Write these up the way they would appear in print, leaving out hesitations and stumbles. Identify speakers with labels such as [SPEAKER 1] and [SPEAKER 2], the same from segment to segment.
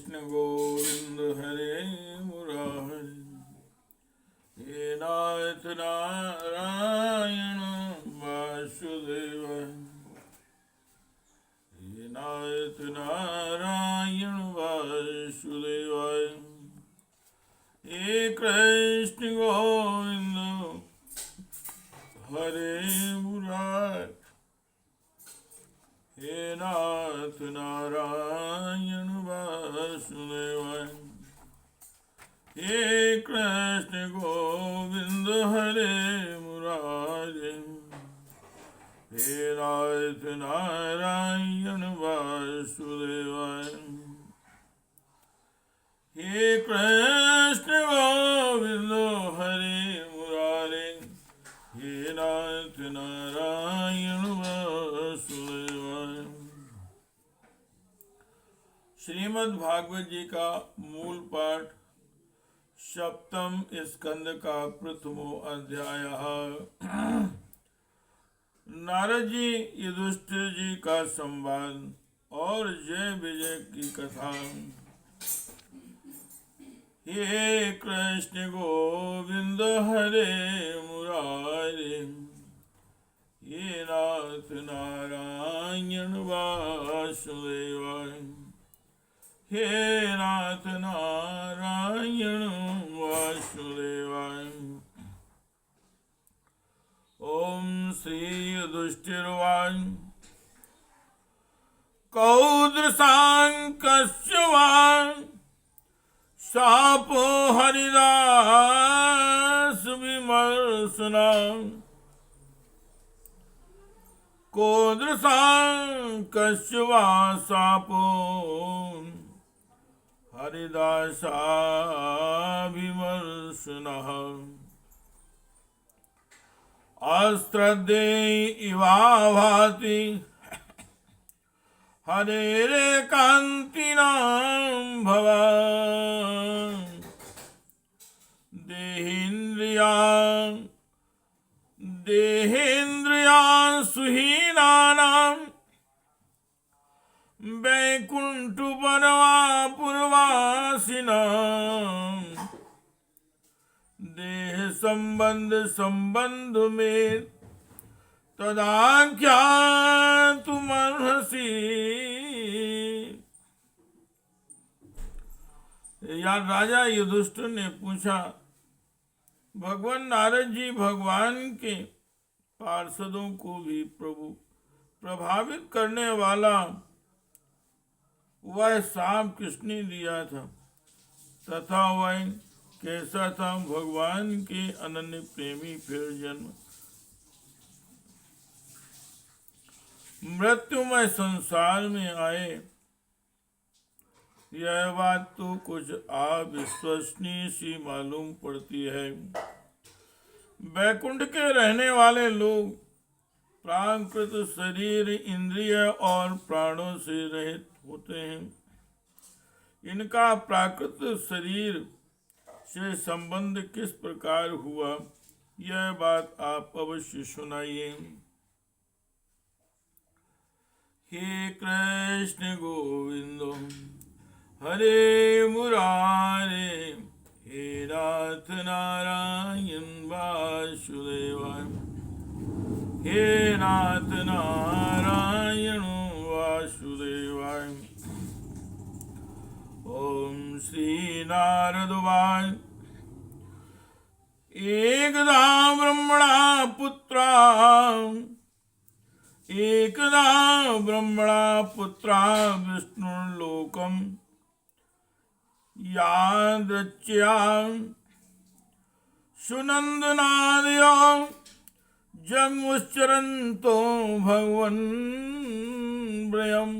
[SPEAKER 1] कृष्ण गोविंद हरे मुरारी। हे नाथ नारायण वासुदेव, हे नाथ नारायण वासुदेवाय। हे कृष्ण गोविंद हरे मुरारी। हे नाथ नारायण वासुदेवाय। हे कृष्ण गोविंद हरे मुरारी। हे नाथ नारायण वासुदेवाय। हे कृष्ण गोविंद हरे मुरारी। हे नाथ नारायण वासुदेवाय। श्रीमद् भागवत जी का मूल पाठ, सप्तम स्कंद का प्रथमो अध्याय। नारद जी युधिष्ठिर जी का संवाद और जय विजय की कथा। हे कृष्ण गोविंद हरे मुरारी। हे नाथ नारायण वासुदेवाय। हे नाथ नारायण वासुदेवाय। ओम श्री युधिष्ठिर्वाच। कौदृशांकस्य शापो हरिदास विमर्शना। कौदृशांकस्य शापो हरिदासाभिमर्शनः। अस्त्रद्धे इवाभाति हरेरेकान्तिनां भवान्। देहेन्द्रियान् सुहीनानां वैकुंठपरमापुरवासिनां। देह संबंध में तदाख्यातुमर्हसि। या राजा युधिष्ठिर ने पूछा, भगवान नारद जी भगवान के पार्षदों को भी प्रभु प्रभावित करने वाला वह शाप किसने दिया था, तथा वह कैसा था। भगवान के अनन्य प्रेमी फिर जन्म मृत्युमय संसार में आए, यह बात तो कुछ अविश्वसनीय सी मालूम पड़ती है। वैकुंठ के रहने वाले लोग प्राकृत शरीर, इंद्रिय और प्राणों से रहित होते हैं। इनका प्राकृत शरीर से संबंध किस प्रकार हुआ, यह बात आप अवश्य सुनाइए। हे कृष्ण गोविंद हरे मुरारे। हे नाथ नारायण वासुदेवाय। हे नाथ नारायण वासुदेवाय। ओम श्री नारद उवाच। एकदा ब्रह्मणा पुत्रा विष्णुर्लोकं यादृच्छया सुनंदनादयो जगमुच्चरन्तो भगवन् व्रयम्।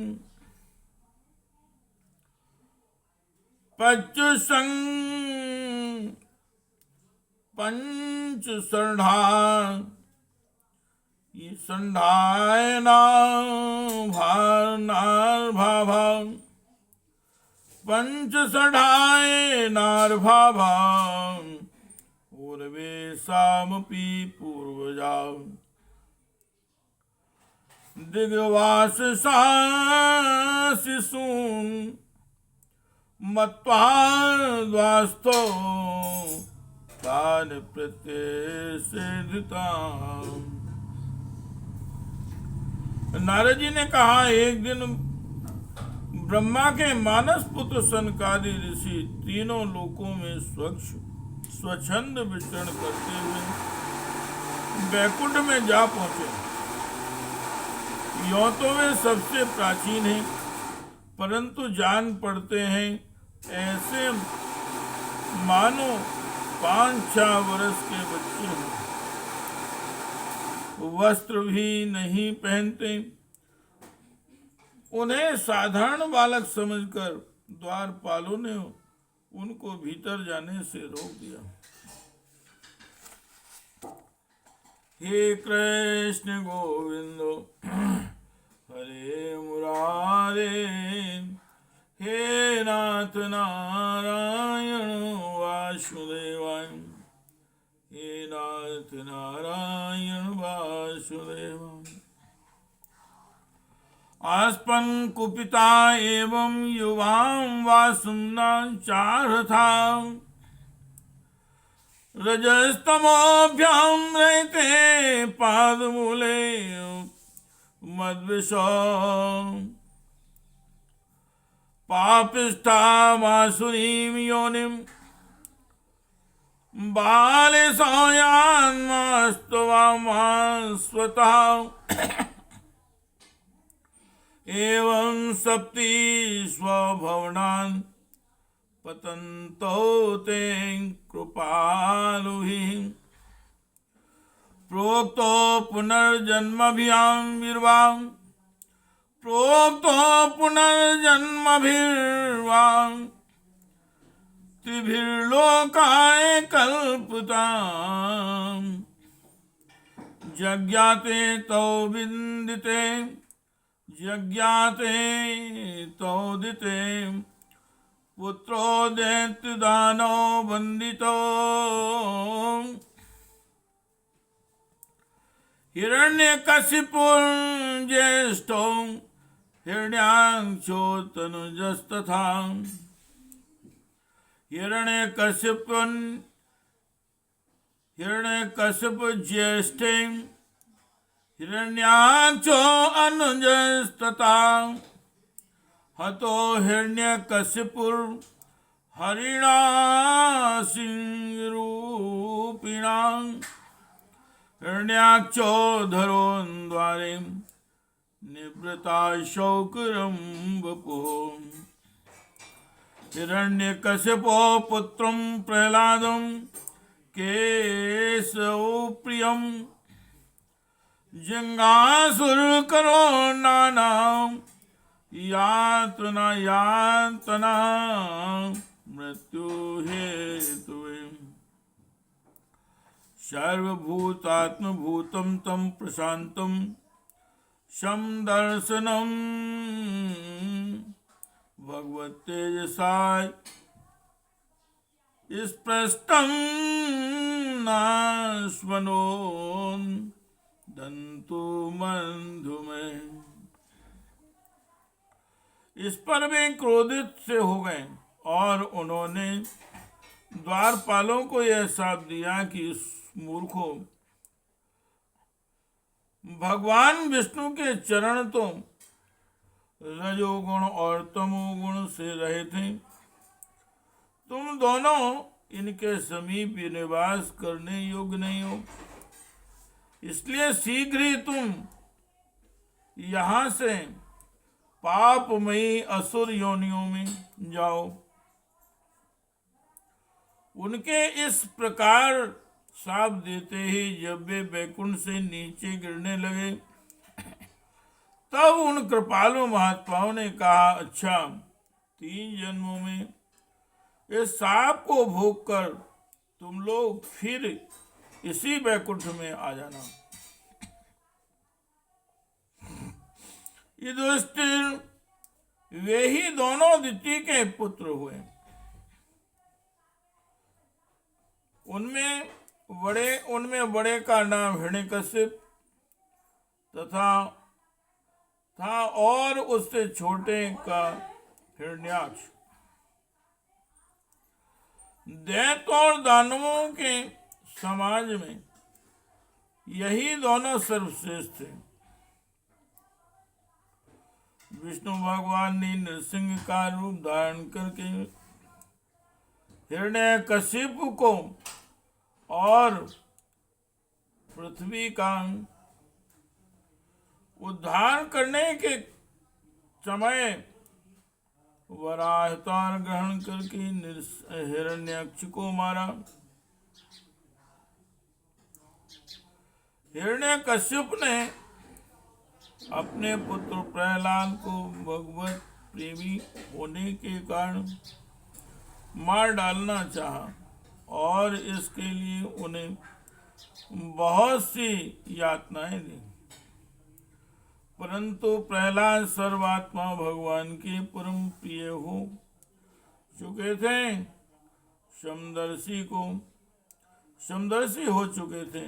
[SPEAKER 1] पंचषठायनार्भाभा पूर्वेशामपि पूर्वजा। दिग्वाससा शिशून् मत्वाद्वास्तो तान प्रत्यसेदिता। नारद जी ने कहा, एक दिन ब्रह्मा के मानस पुत्र सनकादि ऋषि तीनों लोकों में स्वच्छंद विचरण करते हुए वैकुंठ में जा पहुंचे। यों तो वे सबसे प्राचीन हैं, परंतु जान पड़ते हैं ऐसे मानो 5-6 वर्ष के बच्चे हों। वस्त्र भी नहीं पहनते। उन्हें साधारण बालक समझकर द्वारपालों ने उनको भीतर जाने से रोक दिया। हे कृष्ण गोविंद हरे मुरारे, हे नाथ नारायण वासुदेवाय, हे नाथ नारायण वासुदेवाय। आस्पन कुपिता एवं युवां वासुना चारथा, रजस्तमोभ्यां रहते पादमूले मद्विषो, पापिष्ठा मासुरीं योनिं बाले संयान्मास्तवामास्वतः। एवं सप्ति स्वभवनान् पतन्तो ते कृपालुहि। प्रोक्तो पुनर्जन्मभिर्वां, प्रोक्तो पुनर्जन्मभिर्वां, त्रिभिर्लोकाय कल्पताम्। जज्ञाते तौ विन्दिते, जज्ञाते तोदिते, पुत्रो दैत्यदानो वन्दितो। हिरण्यकशिपुर्ज्येष्ठो हिरण्याक्षो तनुजस्तथा। हिरण्यकशिपुज्येष्ठे हिरण्याक्षो अनुजस्तथा। हतो हिरण्यकशिपुर हरिणासिंहरूपिणा, हिरण्याक्षो धरोन्द्वारे निवृता शौकरं वपुः। हिरण्यकशिपो पुत्रं प्रह्लादं केशवप्रियं, जंघासुरकरो नाना यातना यातना मृत्यु हेतुवे। सर्वभूतात्मभूतं तं प्रशान्तं शं दर्शनं भगवत्तेजसा स्पष्टं नाश्वनो दन्तु बंधुमे। इस पर वे क्रोधित से हो गए और उन्होंने द्वारपालों को यह शाप दिया कि इस मूर्खों, भगवान विष्णु के चरण तो रजोगुण और तमोगुण से रहित हैं। तुम दोनों इनके समीप निवास करने योग्य नहीं हो, इसलिए शीघ्र ही तुम यहाँ से पापमयी असुर योनियों में जाओ। उनके इस प्रकार शाप देते ही जब वे बैकुंठ से नीचे गिरने लगे, तब उन कृपालु महात्माओं ने कहा, अच्छा 3 जन्मों में इस शाप को भोग कर तुम लोग फिर इसी बैकुंठ में आ जाना। युधिष्ठिर वे ही दोनों दिति के पुत्र हुए। उनमें बड़े का नाम हिरण्यकशिप तथा था और उससे छोटे का हिरण्याक्ष। दैत्यों और दानवों के समाज में यही दोनों सर्वश्रेष्ठ थे। विष्णु भगवान ने नृसिंह का रूप धारण करके हिरण्यकशिपु को और पृथ्वी का उद्धार करने के समय वराह अवतार ग्रहण करके हिरण्याक्ष को मारा। हिरण्यकश्यप ने अपने पुत्र प्रहलाद को भगवत प्रेमी होने के कारण मार डालना चाहा और इसके लिए उन्हें बहुत सी यातनाएं दी, परंतु प्रहलाद सर्वात्मा भगवान के परम प्रिय हो चुके थे, समदर्शी हो चुके थे।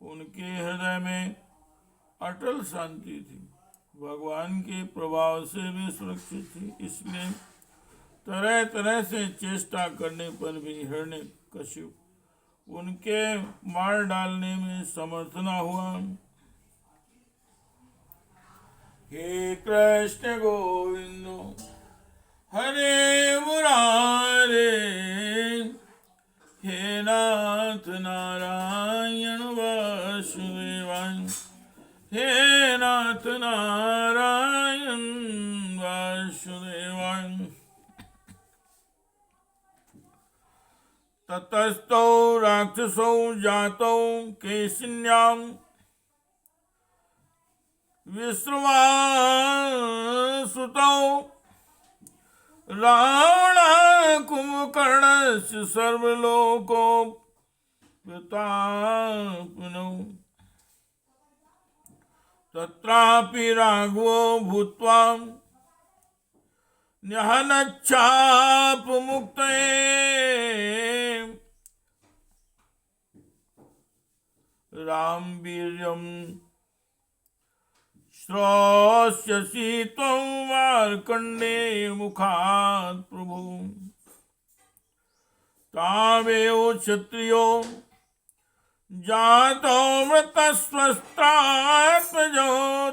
[SPEAKER 1] उनके हृदय में अटल शांति थी, भगवान के प्रभाव से भी सुरक्षित थी। इसलिए तरह तरह से चेष्टा करने पर भी हिरण्यकशिपु उनके मार डालने में समर्थ न हुआ। हे कृष्ण गोविंद हरे मुरारे, हे नाथ नारायण वासुदेवाय, हे नाथ नारायण वासुदेवाय। ततस्तौ राक्षसौ जातौ केशिन्यां विश्रवासुतौ रावण कुंभकर्णस्य सर्वलोको प्रतापिनौ। तत्रापि राघवो भूत्वा न्यहनच्छापमुक्तये रामवीर्यं श्रोष्यसि त्वं मार्कण्डेय मुखात् प्रभु। तावेव क्षत्रियो जातो मृतस्वस्त्रात्मजो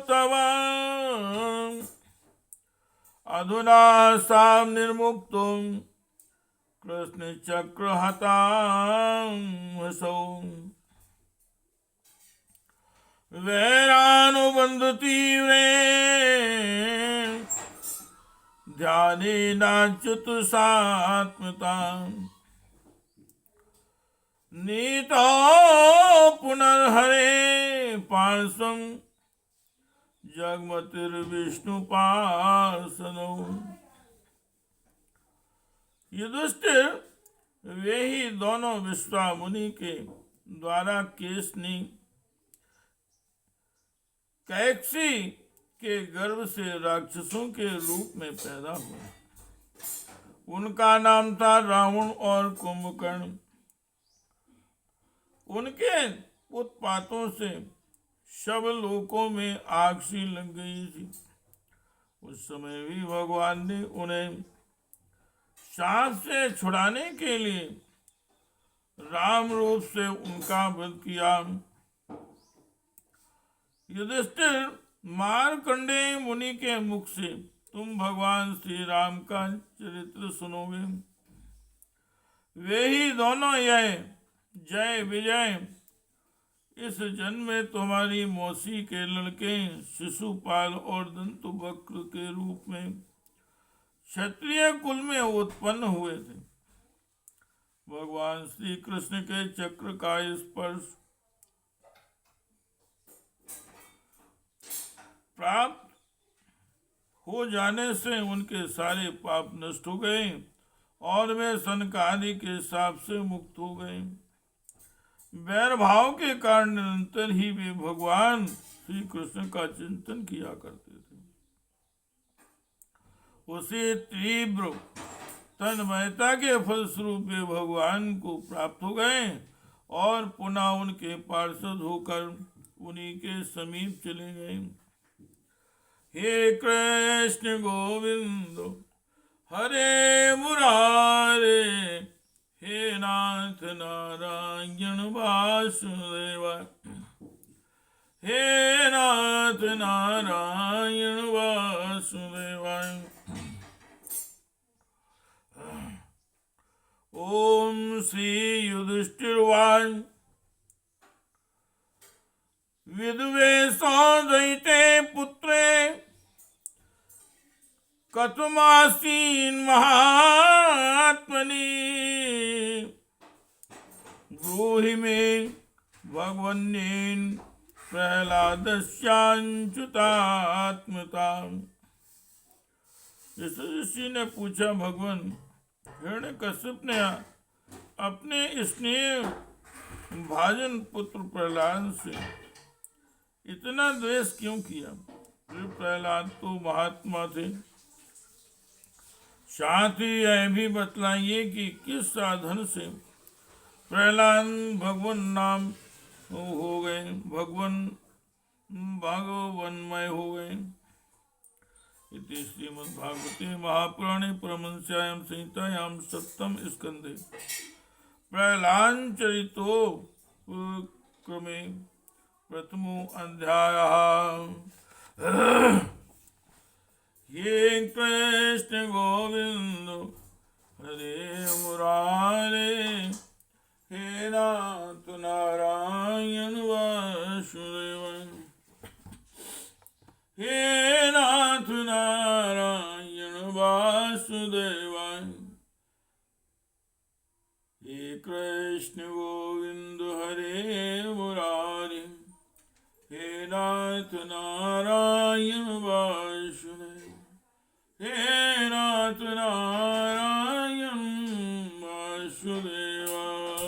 [SPEAKER 1] तव। अधुना सां निर्मुक्तो कृष्णचक्रहतां वसौ। वैरानुबन्धतीव्रे ध्यानेनाच्युत सात्मताम्। नीतो पुनर्हरे पार्श्वं जगमतिर्विष्णुपार्षदौ। युधिष्ठिर वे ही दोनों विश्वामुनि के द्वारा केसनी कैकसी के गर्भ से राक्षसों के रूप में पैदा हुए। उनका नाम था रावण और कुंभकर्ण। उनके उत्पातों से सब लोकों में आग सी लग गई थी। उस समय भी भगवान ने उन्हें शाप से छुड़ाने के लिए राम रूप से उनका वध किया। युधिष्ठिर, मार्कंडेय मुनि के मुख से तुम भगवान श्री राम का चरित्र सुनोगे। वे ही दोनों यह जय विजय इस जन्म में तुम्हारी मौसी के लड़के शिशुपाल और दंतुवक्र के रूप में क्षत्रिय कुल में उत्पन्न हुए थे। भगवान श्री कृष्ण के चक्र का स्पर्श प्राप्त हो जाने से उनके सारे पाप नष्ट हो गए और वे सनकादि के शाप से मुक्त हो गए। वैर भाव के कारण निरंतर ही वे भगवान श्री कृष्ण का चिंतन किया करते थे। उसी तीव्र तन्मयता के फलस्वरूप वे भगवान को प्राप्त हो गए और पुनः उनके पार्षद होकर उन्हीं के समीप चले गए। हे कृष्ण गोविंद हरे मुरारे, हे नाथ नारायण वासुदेवाय, हे नाथ नारायण वासुदेवाय। ओम श्री युधिष्ठिर्वाच विद्वेषादयिते पुत्रे कथमासीन् महात्मनि ब्रूहि मे भगवन्नेन प्रह्लादस्याच्युतात्मता। इस ऋषि ने पूछा, भगवान हिरण्यकश्यप ने अपने स्नेह भाजन पुत्र प्रहलाद से इतना द्वेष क्यों किया? प्रहलाद तो महात्मा थे। साथ ही यह भी बतलाइए कि किस साधन से प्रहलाद भगवान नाम हो गए, भगवान भगवन्मय हो गए। इति श्रीमद्भागवते महापुराणे परमहंस्यायां संहितायां सप्तम स्कंधे प्रहलाद चरितो क्रमे प्रथमो अध्यायः। हे कृष्ण गोविंद हरे मुरारे, हे नाथ नारायण वासुदेवाय, हे नाथ नारायण वासुदेवाय। हे कृष्ण गोविंद हरे मुरारे, हे नाथ नारायण वासुदेवाय, हे नाथ नारायण वासुदेवाय।